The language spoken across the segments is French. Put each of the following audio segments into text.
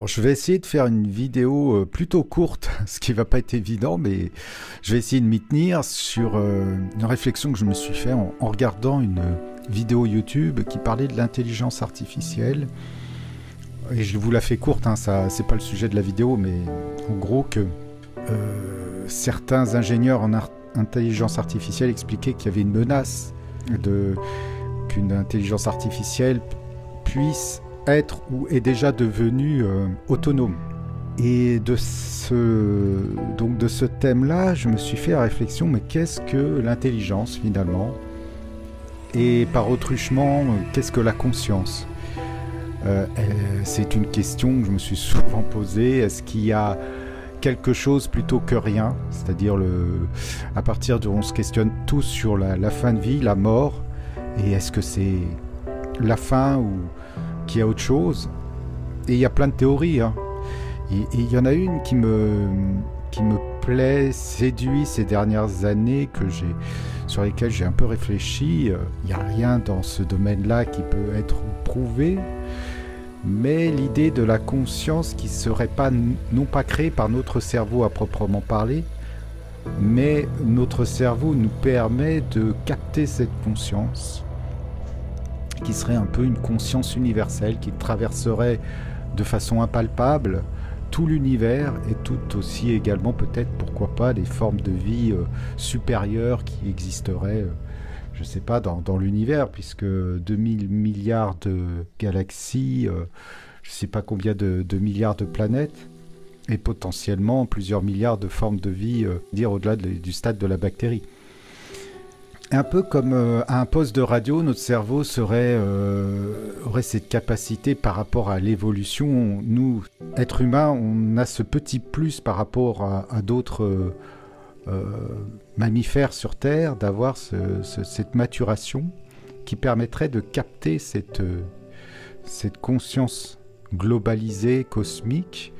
Je vais essayer de faire une vidéo plutôt courte, ce qui va pas être évident, mais je vais essayer de m'y tenir sur une réflexion que je me suis fait en regardant une vidéo YouTube qui parlait de l'intelligence artificielle. Et je vous la fais courte, hein, ça c'est pas le sujet de la vidéo, mais en gros que certains ingénieurs en intelligence artificielle expliquaient qu'il y avait une menace qu'une intelligence artificielle puisse être ou est déjà devenu autonome. Et de ce thème-là, je me suis fait la réflexion, mais qu'est-ce que l'intelligence finalement? Et par autruchement, qu'est-ce que la conscience? C'est une question que je me suis souvent posée. Est-ce qu'il y a quelque chose plutôt que rien? C'est-à-dire à partir d'où on se questionne tous sur la fin de vie, la mort, et est-ce que c'est la fin ou qu'il y a autre chose? Et il y a plein de théories, hein. Et il y en a une qui me plaît, séduit ces dernières années, sur lesquelles j'ai un peu réfléchi. Il n'y a rien dans ce domaine-là qui peut être prouvé, mais l'idée de la conscience qui serait non pas créée par notre cerveau à proprement parler, mais notre cerveau nous permet de capter cette conscience, qui serait un peu une conscience universelle qui traverserait de façon impalpable tout l'univers et tout aussi également peut-être, pourquoi pas, des formes de vie supérieures qui existeraient, je ne sais pas, dans l'univers, puisque 2000 milliards de galaxies, je ne sais pas combien de milliards de planètes, et potentiellement plusieurs milliards de formes de vie, au-delà du stade de la bactérie. Un peu comme à un poste de radio, notre cerveau aurait cette capacité par rapport à l'évolution. Nous, êtres humains, on a ce petit plus par rapport à d'autres mammifères sur Terre, d'avoir cette maturation qui permettrait de capter cette conscience globalisée, cosmique,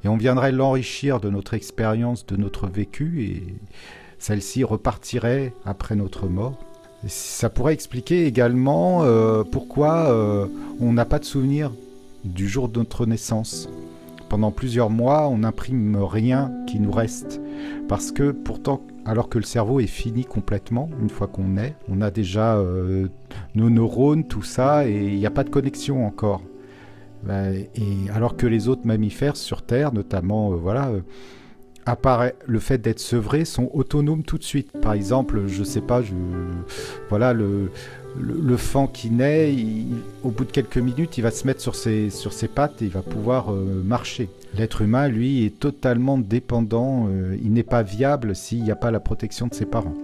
et on viendrait l'enrichir de notre expérience, de notre vécu, et celle-ci repartirait après notre mort. Et ça pourrait expliquer également pourquoi on n'a pas de souvenir du jour de notre naissance. Pendant plusieurs mois, on n'imprime rien qui nous reste. Parce que pourtant, alors que le cerveau est fini complètement, une fois qu'on naît, on a déjà nos neurones, tout ça, et il n'y a pas de connexion encore. Et alors que les autres mammifères sur Terre, notamment, apparaît le fait d'être sevrés, sont autonomes tout de suite. Par exemple, je sais pas, le faon qui naît, au bout de quelques minutes, il va se mettre sur ses pattes et il va pouvoir marcher. L'être humain, lui, est totalement dépendant, il n'est pas viable s'il n'y a pas la protection de ses parents.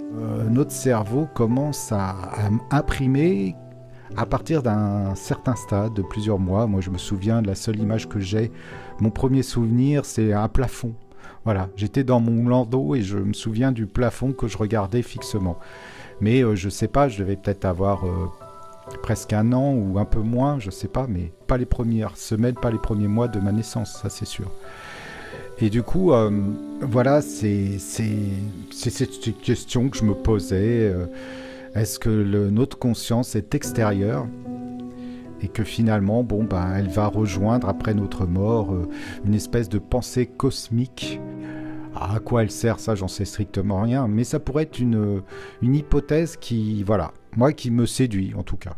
Notre cerveau commence à imprimer à partir d'un certain stade de plusieurs mois. Moi, je me souviens de la seule image que j'ai, mon premier souvenir, c'est un plafond. Voilà, j'étais dans mon landau et je me souviens du plafond que je regardais fixement. Mais je sais pas, je devais peut-être avoir presque 1 an ou un peu moins, je sais pas, mais pas les premières semaines, pas les premiers mois de ma naissance, ça c'est sûr. Et du coup, voilà, c'est cette question que je me posais. Est-ce que notre conscience est extérieure ? Et que finalement, elle va rejoindre après notre mort une espèce de pensée cosmique. À quoi elle sert, ça, j'en sais strictement rien. Mais ça pourrait être une hypothèse qui me séduit en tout cas.